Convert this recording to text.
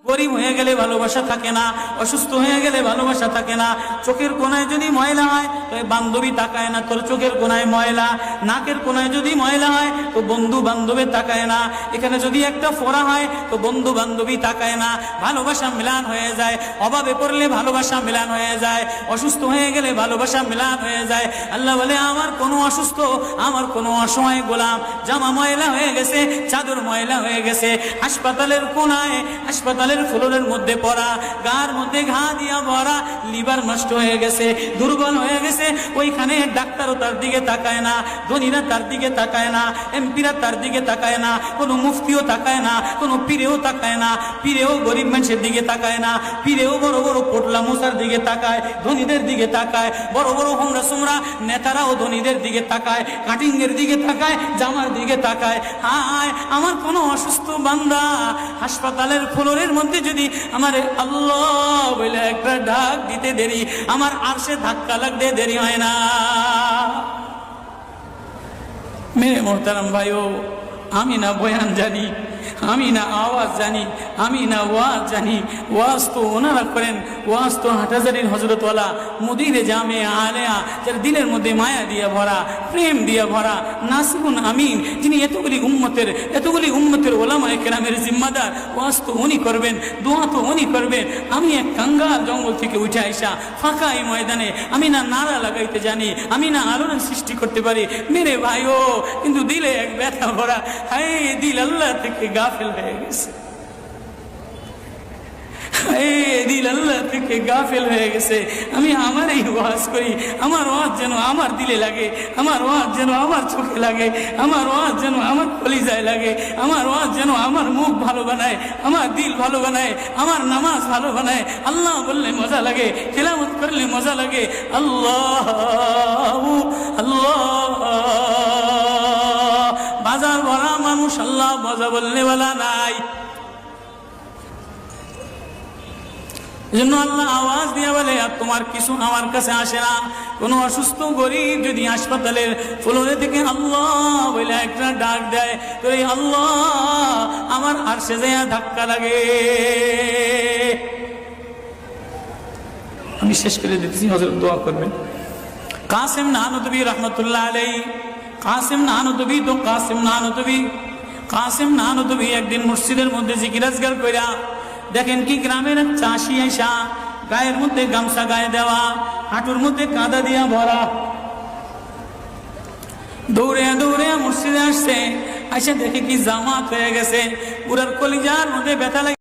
গরিব হয়ে গেলে ভালোবাসা থাকে না, অসুস্থ হয়ে গেলে ভালোবাসা থাকে না। চোখের কোনায় যদি ময়লা হয় তো বান্ধবী তাকায় না তোর চোখের কোনায় ময়লা, নাকের কোনায় যদি ময়লা হয় তো বন্ধু বান্ধবী তাকায় না, এখানে যদি একটা ফোড়া হয় তো বন্ধু বান্ধবী তাকায় না। ভালোবাসা মিলান হয়ে যায়, অভাবে পড়লে ভালোবাসা মিলান হয়ে যায়, অসুস্থ হয়ে গেলে ভালোবাসা মিলান হয়ে যায়। আল্লাহ বলে আমার কোনো অসুস্থ, আমার কোনো অসহায় গোলাম জামা ময়লা হয়ে গেছে, চাদর ময়লা হয়ে গেছে, হাসপাতালের কোনায় হাসপাতালের ফ্লোরের মধ্যে পড়া, গার মধ্যে ঘা দিয়া ভরা, লিভার নষ্ট হয়ে গেছে, দুর্বল হয়ে গেছে, ওইখানে ডাক্তারও তার দিকে তাকায় না, ধনীরা তার দিকে তাকায় না, এমপিরা তার দিকে তাকায় না, কোনো মুফতিও তাকায় না, কোনো পীরেও তাকায় না, পীরেও গরিব মানুষের দিকে তাকায় না, পীরেও বড় বড় পোটলা মশার দিকে তাকায়, ধনীদের দিকে তাকায়, বড় বড় হোমরা সোমরা নেতারাও ধনীদের দিকে তাকায়, কাটিং এর দিকে তাকায়, জামার দিকে তাকায়। হায় আমার কোনো অসুস্থ বান্দা হাসপাতালের ফ্লোরের মধ্যে যদি আমার আল্লাহ বলে একটা ডাক দিতে দেরি, আমার আরশে ধাক্কা লাগতে দেরি হয় না। মেরে মোহতারাম ভাইও, আমি না বয়ান জানি, আমি না আওয়াজ জানি, আমি না ওয়াজ জানি, ওয়াজ তো ওনারা করেন, ওয়াজ তো হাটহাজারির হজরতওয়ালা মুদিরে জামে আলেয়া, যার দিলের মধ্যে মায়া দিয়ে ভরা, প্রেম দিয়ে ভরা, নাসিবুন আমিন, যিনি এতগুলি উম্মতের ওলামায়ে কেরামের জিম্মাদার, ওয়াজ তো উনি করবেন, দোয়া তো উনি করবেন। আমি এক কাঙ্গাল জঙ্গল থেকে উঠে আইসা ফাঁকা এই ময়দানে আমি না নারা লাগাইতে জানি, আমি না আলোড়ন সৃষ্টি করতে পারি মেরে ভাইও, কিন্তু দিলে এক ব্যথা ভরা। হায় দিল আল্লাহ থেকে গাফেল হয়ে গেছে, দিল আল্লাহ থেকে গাফেল হয়ে গেছে। আমি আমার এই ওয়াজ করি, আমার ওয়াজ যেন আমার দিলে লাগে, আমার ওয়াজ যেন আমার চোখে লাগে, আমার ওয়াজ যেন আমার কলিজায় লাগে, আমার ওয়াজ যেন আমার মুখ ভালো বানায়, আমার দিল ভালো বানায়, আমার নামাজ ভালো বানায়। আল্লাহ বললে মজা লাগে, তিলাওয়াত করলে মজা লাগে। আল্লাহ আল্লাহ, বাজার ভরা মানুষ, আল্লাহ মজা বললে বলা নাই। এজন্য আল্লাহ আওয়াজ দিয়ে বলে আর তোমার কিছু আমার কাছে আসে না। কোনো অসুস্থ গরিব যদি হাসপাতালের ফ্লোরে থেকে আল্লাহ বলে একটা ডাক দেয় তো এই আল্লাহ আমার আরশে যায় ধাক্কা লাগে। আমি শেষ করে দিতেছি, হযরত দোয়া করবেন। কাসিম নানুতুবি রহমতুল্লাহ আলাইহি, কাসিম নানুতুবি একদিন মসজিদের মধ্যে জিকির আজকার কইরা দেখেন কি গ্রামের চাষি আইসা গায়ের মধ্যে গামছা গায়ে দেওয়া, হাঁটুর মধ্যে কাদা দিয়া ভরা, দৌড়ে দৌড়ে মসজিদে আসছে, আইসা দেখে কি জামাত হয়ে গেছে, পুরার কলিজার মধ্যে ব্যথা লাগে।